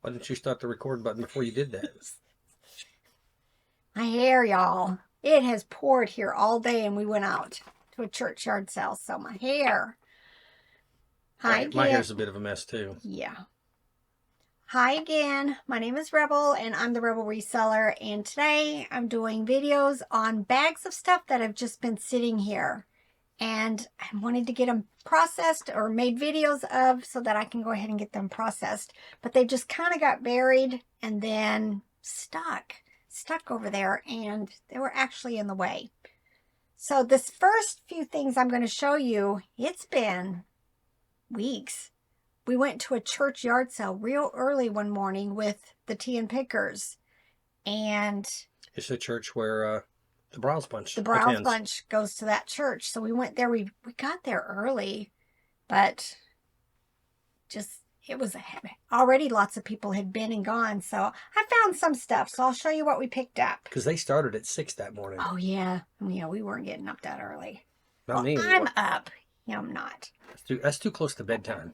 Why didn't you start the record button before you did that? My hair, y'all. It has poured here all day, and we went out to a churchyard sale. So my hair. Hi again. My hair's a bit of a mess too. Yeah. Hi again. My name is Rebel, and I'm the Rebel Reseller. And today I'm doing videos on bags of stuff that have just been sitting here. And I wanted to get them processed or made videos of so that I can go ahead and get them processed. But they just kind of got buried and then stuck over there, and they were actually in the way. So this first few things I'm going to show you, it's been weeks. We went to a church yard sale real early one morning with the tea and pickers, and it's the church where the Browse Bunch Bunch goes to that church. So we went there. We got there early, but just it was already lots of people had been and gone. So I found some stuff. So I'll show you what we picked up. Because they started at 6 that morning. Oh, yeah. Yeah, we weren't getting up that early. Not me. I'm up. Yeah, I'm not. That's too close to bedtime.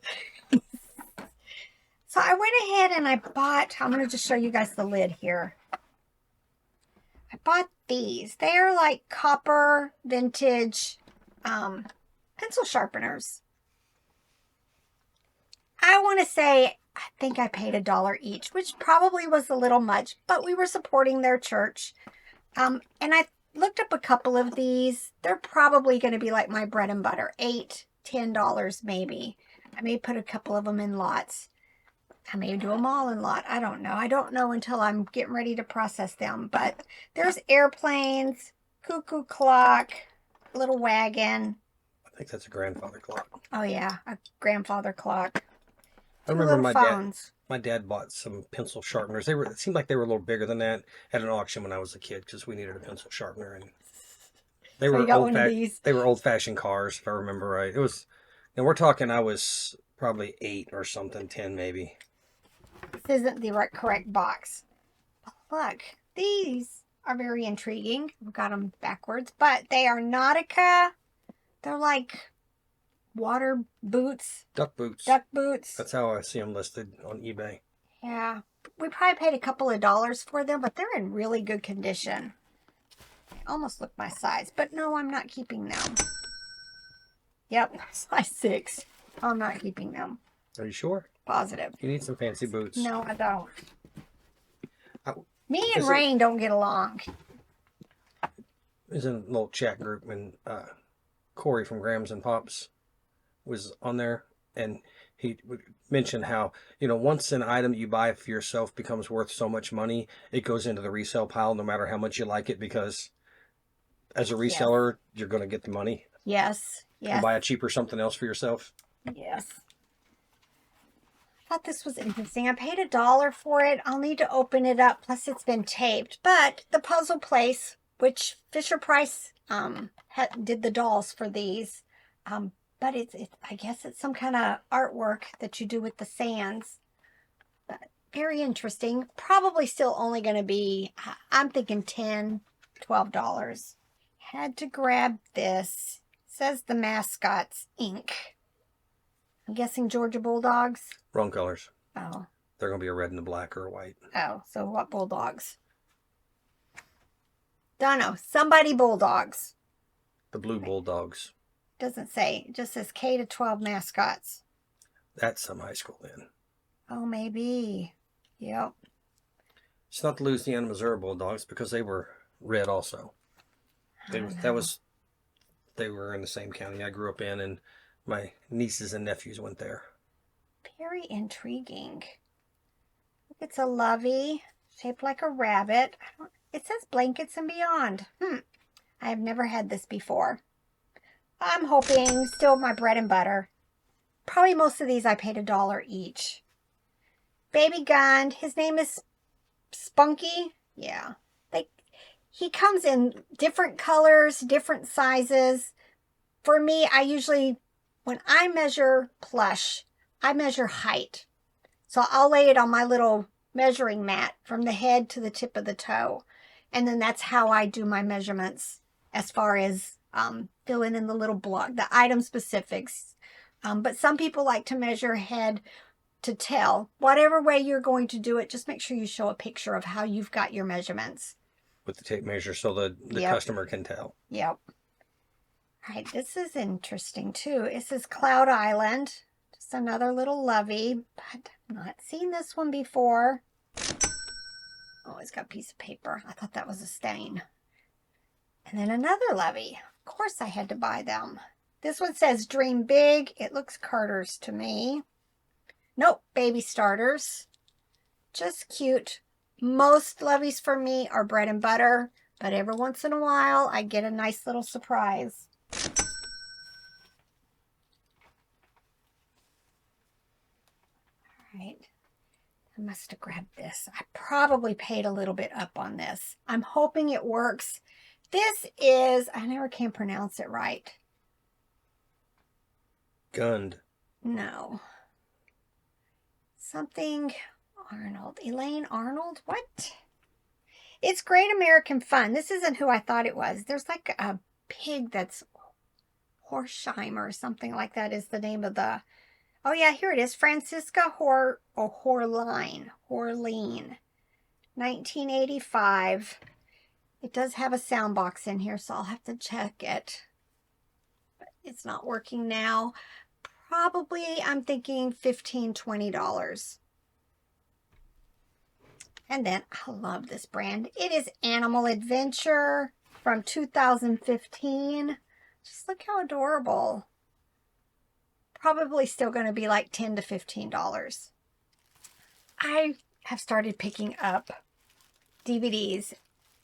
So I went ahead and I bought, I'm going to just show you guys the lid here. I bought these. They are like copper vintage pencil sharpeners. I want to say, I think I paid $1 each, which probably was a little much, but we were supporting their church. And I looked up a couple of these. They're probably going to be like my bread and butter, $8, $10 maybe. I may put a couple of them in lots. I may do them all in lot. I don't know. I don't know until I'm getting ready to process them. But there's airplanes, cuckoo clock, little wagon. I think that's a grandfather clock. Oh, yeah, a grandfather clock. I remember my dad bought some pencil sharpeners. It seemed like they were a little bigger than that at an auction when I was a kid because we needed a pencil sharpener, and they were old-fashioned cars, if I remember right. It was, and we're talking I was probably 8 or something, 10 maybe. This isn't the correct box. Look, these are very intriguing. We've got them backwards, but they are Nautica. They're like water boots. Duck boots. Duck boots. That's how I see them listed on eBay. Yeah. We probably paid a couple of dollars for them, but they're in really good condition. They almost look my size, but no, I'm not keeping them. Yep, size 6. I'm not keeping them. Are you sure? Positive. You need some fancy boots. No, I don't. Me and Rain don't get along. There's a little chat group, and Corey from Grams and Pops was on there, and he mentioned how, once an item that you buy for yourself becomes worth so much money, it goes into the resale pile no matter how much you like it, because as a reseller, you're going to get the money. Yes. And buy a cheaper something else for yourself. Yes. I thought this was interesting. I paid $1 for it. I'll need to open it up. Plus, it's been taped. But the puzzle place, which Fisher Price did the dolls for these, but I guess it's some kind of artwork that you do with the sands. But very interesting. Probably still only going to be, I'm thinking $10, $12. Had to grab this. It says the Mascots, Inc. I'm guessing Georgia Bulldogs. Wrong colors. Oh. They're going to be a red and a black or a white. Oh, so what Bulldogs? Don't know. Somebody Bulldogs. The Blue Bulldogs. Doesn't say. It just says K to 12 Mascots. That's some high school then. Oh, maybe. Yep. It's not the Louisiana, Missouri Bulldogs because they were red also. They were in the same county I grew up in, and my nieces and nephews went there. Very intriguing. It's a lovey shaped like a rabbit. It says Blankets and Beyond. I have never had this before. I'm hoping still my bread and butter. Probably most of these I paid $1 each. Baby gun. His name is Spunky. Yeah. He comes in different colors, different sizes. For me, when I measure plush, I measure height. So I'll lay it on my little measuring mat from the head to the tip of the toe. And then that's how I do my measurements as far as filling in the little block, the item specifics. But some people like to measure head to tell. Whatever way you're going to do it, just make sure you show a picture of how you've got your measurements. With the tape measure so the Yep. customer can tell. Yep. All right, this is interesting too. It says Cloud Island. Just another little lovey, but I've not seen this one before. Oh, it's got a piece of paper. I thought that was a stain. And then another lovey. Of course I had to buy them. This one says Dream Big. It looks Carter's to me. Nope, baby starters. Just cute. Most loveys for me are bread and butter, but every once in a while I get a nice little surprise. All right. I must have grabbed this. I probably paid a little bit up on this. I'm hoping it works. This is, I never can pronounce it right. Gund. No. Something Arnold. Elaine Arnold? What? It's Great American Fun. This isn't who I thought it was. There's like a pig that's Horsheimer or something like that is the name of the... Oh yeah, here it is. Francisca Horline. 1985. It does have a sound box in here, so I'll have to check it. But it's not working now. Probably, I'm thinking $15, $20. And then, I love this brand. It is Animal Adventure from 2015. Just look how adorable. Probably still going to be like $10 to $15. I have started picking up DVDs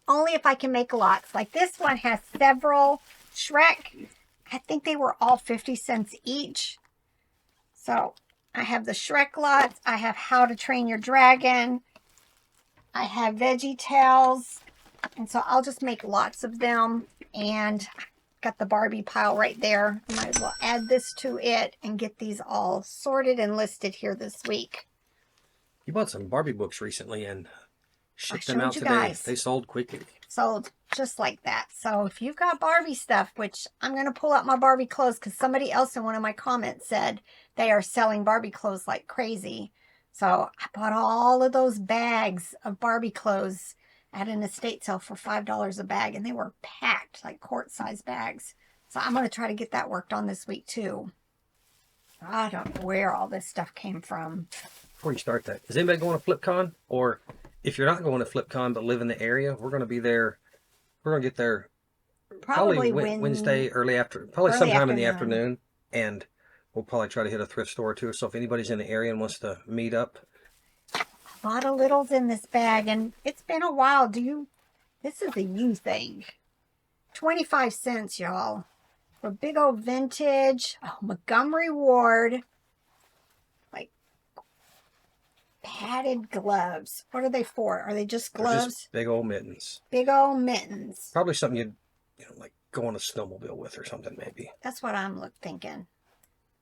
only if I can make lots. Like this one has several. Shrek, I think they were all 50 cents each. So I have the Shrek lots. I have How to Train Your Dragon. I have Veggie Tales. And so I'll just make lots of them. And got the Barbie pile right there. I might as well add this to it and get these all sorted and listed here this week. You bought some Barbie books recently and shipped them showed out you today. guys. They sold quickly. Sold just like that. So if you've got Barbie stuff, which I'm going to pull out my Barbie clothes because somebody else in one of my comments said they are selling Barbie clothes like crazy. So I bought all of those bags of Barbie clothes at an estate sale for $5 a bag, and they were packed, like quart-size bags. So I'm going to try to get that worked on this week, too. I don't know where all this stuff came from. Before you start that, is anybody going to FlipCon? Or if you're not going to FlipCon but live in the area, we're going to be there. We're going to get there probably Wednesday, probably sometime in the afternoon. And we'll probably try to hit a thrift store, too. So if anybody's in the area and wants to meet up, a lot of littles in this bag, and it's been a while. This is a you thing. 25 cents, y'all. For big old vintage. Oh, Montgomery Ward. Like, padded gloves. What are they for? Are they just gloves? Just big old mittens. Big old mittens. Probably something you'd, like go on a snowmobile with or something, maybe. That's what I'm thinking.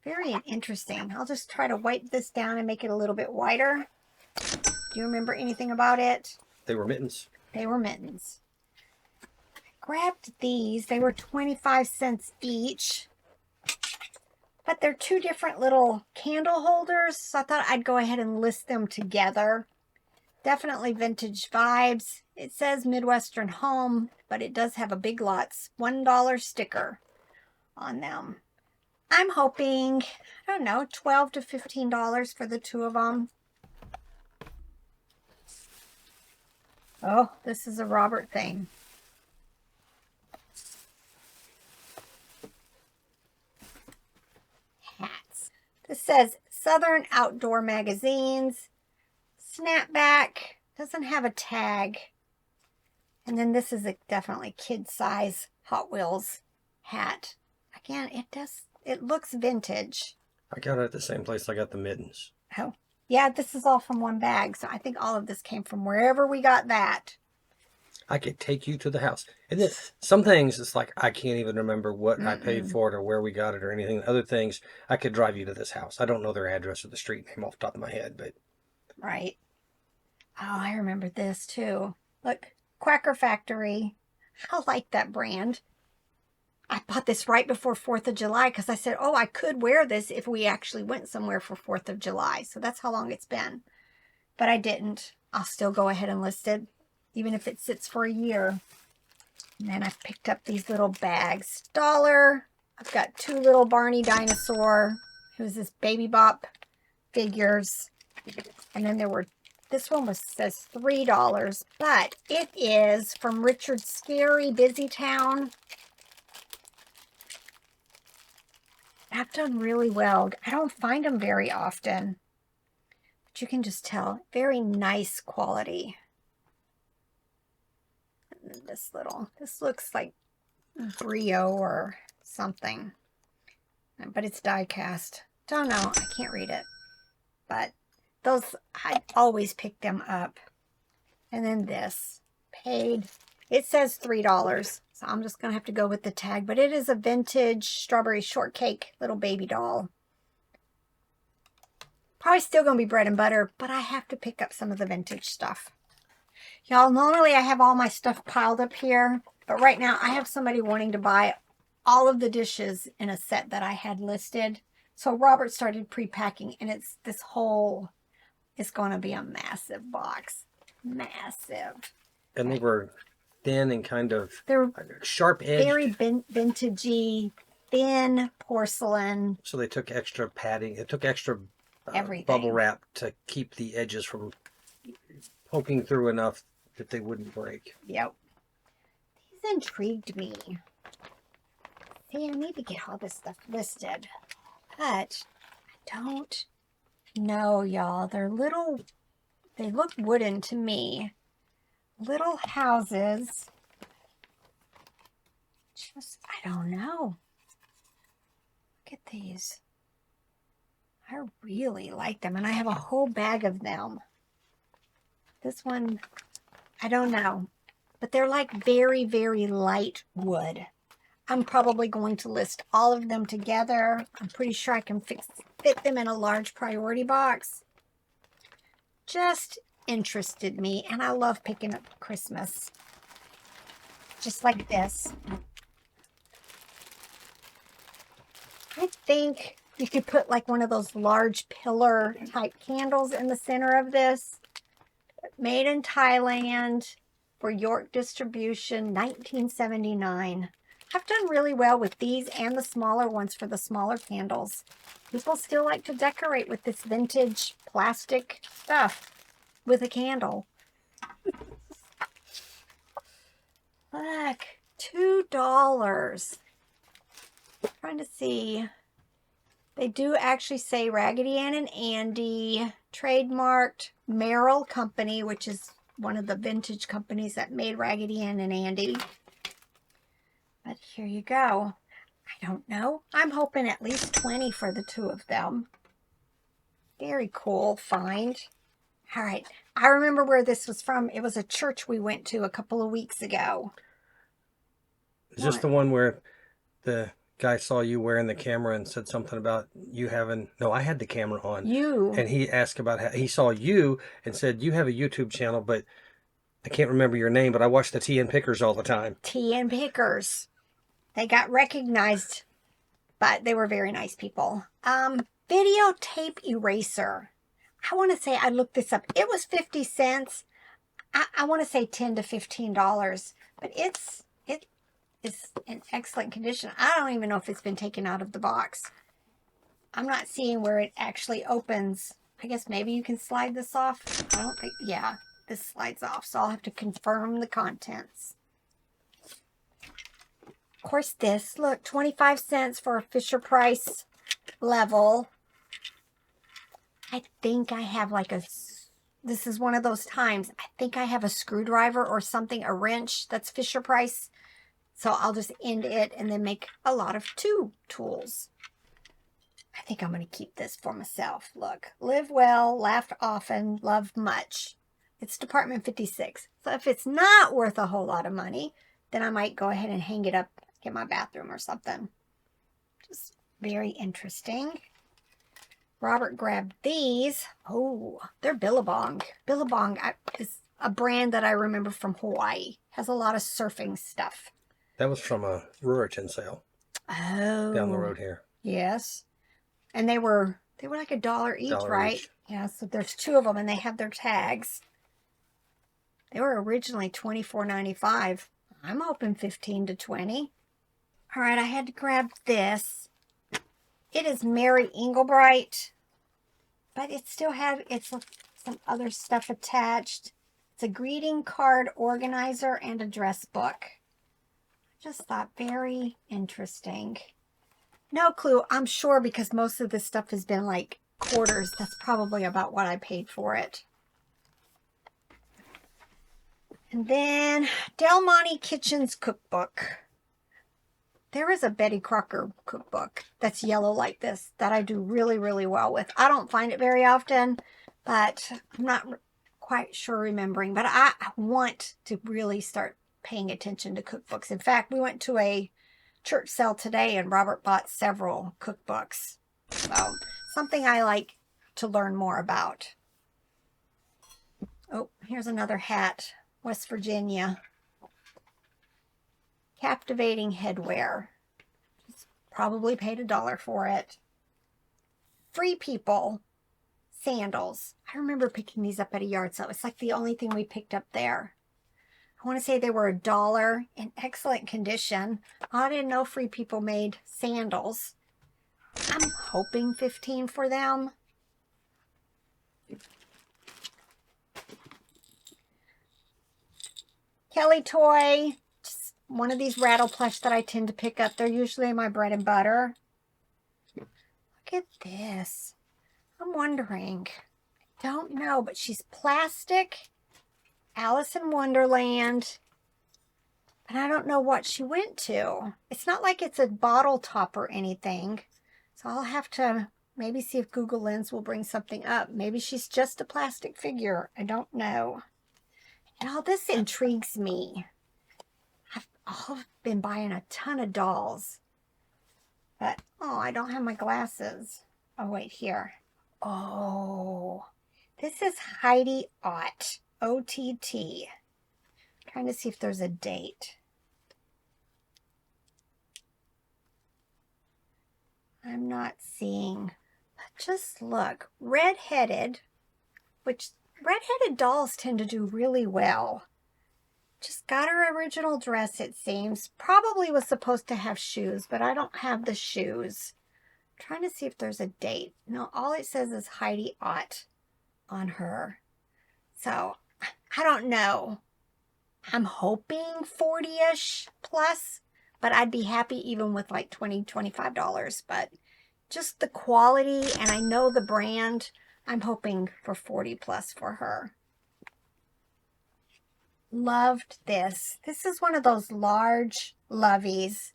Very interesting. I'll just try to wipe this down and make it a little bit wider. Do you remember anything about it? They were mittens. They were mittens. I grabbed these. They were 25 cents each. But they're two different little candle holders. So I thought I'd go ahead and list them together. Definitely vintage vibes. It says Midwestern Home, but it does have a Big Lots $1 sticker on them. I'm hoping, I don't know, $12 to $15 for the two of them. Oh, this is a Robert thing. Hats. This says Southern Outdoor Magazines. Snapback. Doesn't have a tag. And then this is a definitely kid size Hot Wheels hat. Again, it looks vintage. I got it at the same place I got the mittens. Oh. Yeah, this is all from one bag, so I think all of this came from wherever we got that. I could take you to the house. And then some things, it's like, I can't even remember what I paid for it or where we got it or anything. Other things, I could drive you to this house. I don't know their address or the street name off the top of my head, but... Right. Oh, I remember this too. Look, Quacker Factory. I like that brand. I bought this right before 4th of July because I said, oh, I could wear this if we actually went somewhere for 4th of July. So that's how long it's been. But I didn't. I'll still go ahead and list it, even if it sits for a year. And then I've picked up these little bags. $1. I've got 2 little Barney dinosaur. Who's this Baby Bop figures. And then there were, this one says $3, but it is from Richard Scary Busy Town. I've done really well. I don't find them very often, but you can just tell, very nice quality. And this looks like Brio or something, but it's die cast. Don't know, I can't read it, but those, I always pick them up. And then this, paid, it says $3, so I'm just gonna have to go with the tag, but it is a vintage strawberry shortcake little baby doll. Probably still gonna be bread and butter, but I have to pick up some of the vintage stuff. Y'all, normally I have all my stuff piled up here, but right now I have somebody wanting to buy all of the dishes in a set that I had listed. So Robert started pre-packing, and it's this whole, it's going to be a massive box. Massive. And they were thin and kind of They're sharp edged. very vintagey, thin porcelain. So they took extra padding. It took extra Everything. bubble wrap to keep the edges from poking through enough that they wouldn't break. Yep. These intrigued me. See, I need to get all this stuff listed. But I don't know, y'all. They're little, they look wooden to me. Little houses. Just, I don't know. Look at these. I really like them, and I have a whole bag of them. This one, I don't know, but they're like very, very light wood. I'm probably going to list all of them together. I'm pretty sure I can fit them in a large priority box. Just interested me, and I love picking up Christmas. Just like this. I think you could put like one of those large pillar type candles in the center of this. Made in Thailand for York distribution, 1979. I've done really well with these and the smaller ones for the smaller candles. People still like to decorate with this vintage plastic stuff with a candle. Look, $2. Trying to see. They do actually say Raggedy Ann and Andy, trademarked Merrill Company, which is one of the vintage companies that made Raggedy Ann and Andy. But here you go. I don't know. I'm hoping at least 20 for the 2 of them. Very cool find. All right. I remember where this was from. It was a church we went to a couple of weeks ago. Is this the one where the guy saw you wearing the camera and said something about you having, no, I had the camera on. You. And he asked about how he saw you and said, you have a YouTube channel, but I can't remember your name, but I watch the Tea and Pickers all the time. Tea and Pickers. They got recognized, but they were very nice people. Videotape eraser. I want to say, I looked this up. It was 50 cents. I want to say $10 to $15, but it's in excellent condition. I don't even know if it's been taken out of the box. I'm not seeing where it actually opens. I guess maybe you can slide this off. I don't think, yeah, this slides off, so I'll have to confirm the contents. Of course, this, look, 25 cents for a Fisher Price level. I think I have like this is one of those times, I think I have a screwdriver or something, a wrench that's Fisher Price. So I'll just end it and then make a lot of 2 tools. I think I'm going to keep this for myself. Look, live well, laugh often, love much. It's Department 56. So if it's not worth a whole lot of money, then I might go ahead and hang it up in my bathroom or something. Just very interesting. Robert grabbed these. Oh, they're Billabong. Billabong is a brand that I remember from Hawaii. Has a lot of surfing stuff. That was from a Ruritan sale down the Oh, road here. yes. And they were like $1 each, Dollar right? each. Yeah, so there's 2 of them and they have their tags. They were originally $24.95. I'm hoping 15 to 20. All right, I had to grab this. It is Mary Englebright, but it still have some other stuff attached. It's a greeting card organizer and address book. Just thought very interesting. No clue. I'm sure because most of this stuff has been like quarters. That's probably about what I paid for it. And then Del Monte Kitchen's cookbook. There is a Betty Crocker cookbook that's yellow like this that I do really, really well with. I don't find it very often, but I'm not quite sure remembering. But I want to really start paying attention to cookbooks. In fact, we went to a church sale today and Robert bought several cookbooks. So something I like to learn more about. Oh, here's another hat. West Virginia. Captivating headwear. Probably paid $1 for it. Free People sandals. I remember picking these up at a yard sale. It's like the only thing we picked up there. I want to say they were $1 in excellent condition. I didn't know Free People made sandals. I'm hoping 15 for them. Kelly toy. Just one of these rattle plush that I tend to pick up. They're usually my bread and butter. Look at this. I'm wondering. I don't know, but she's plastic. Alice in Wonderland. But I don't know what she went to. It's not like it's a bottle top or anything. So I'll have to maybe see if Google Lens will bring something up. Maybe she's just a plastic figure. I don't know. And all this intrigues me. I've been buying a ton of dolls. But, oh, I don't have my glasses. Oh, wait, here. Oh, this is Heidi Ott. O-T-T. Trying to see if there's a date. I'm not seeing. But just look. Red-headed, which red-headed dolls tend to do really well. Just got her original dress, it seems. Probably was supposed to have shoes, but I don't have the shoes. I'm trying to see if there's a date. No, all it says is Heidi Ott on her. So, I don't know. I'm hoping 40-ish plus, but I'd be happy even with like $20, $25. But just the quality, and I know the brand, I'm hoping for 40 plus for her. Loved this. This is one of those large loveys.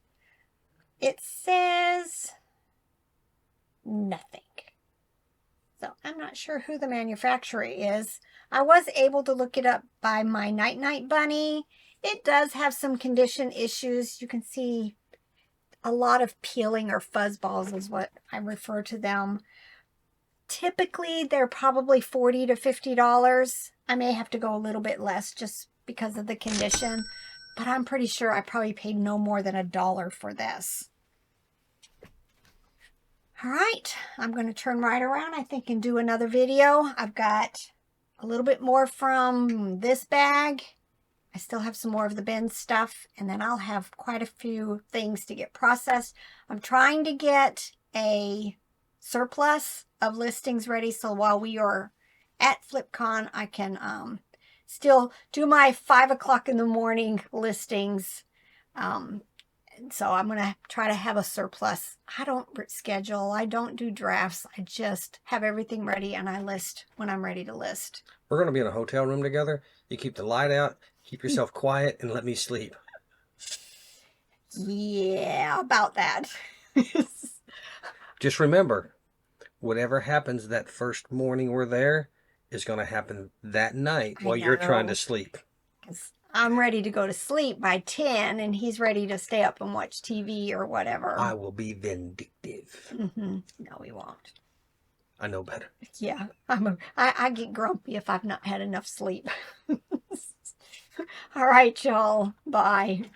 It says nothing. So I'm not sure who the manufacturer is. I was able to look it up by my Night Night Bunny. It does have some condition issues. You can see a lot of peeling or fuzz balls is what I refer to them. Typically, they're probably $40 to $50. I may have to go a little bit less just because of the condition, but I'm pretty sure I probably paid no more than $1 for this. All right, I'm going to turn right around, I think, and do another video. I've got a little bit more from this bag. I still have some more of the bin stuff, and then I'll have quite a few things to get processed. I'm trying to get a surplus of listings ready, so while we are at FlipCon, I can still do my 5 o'clock in the morning listings. So I'm going to try to have a surplus. I don't schedule. I don't do drafts. I just have everything ready and I list when I'm ready to list. We're going to be in a hotel room together. You keep the light out, keep yourself quiet, and let me sleep. Yeah, about that. Just remember, whatever happens that first morning we're there is going to happen that night while you're trying to sleep. I'm ready to go to sleep by 10 and he's ready to stay up and watch TV or whatever. I will be vindictive. No, he won't. I know better. Yeah, I get grumpy if I've not had enough sleep. All right, y'all. Bye.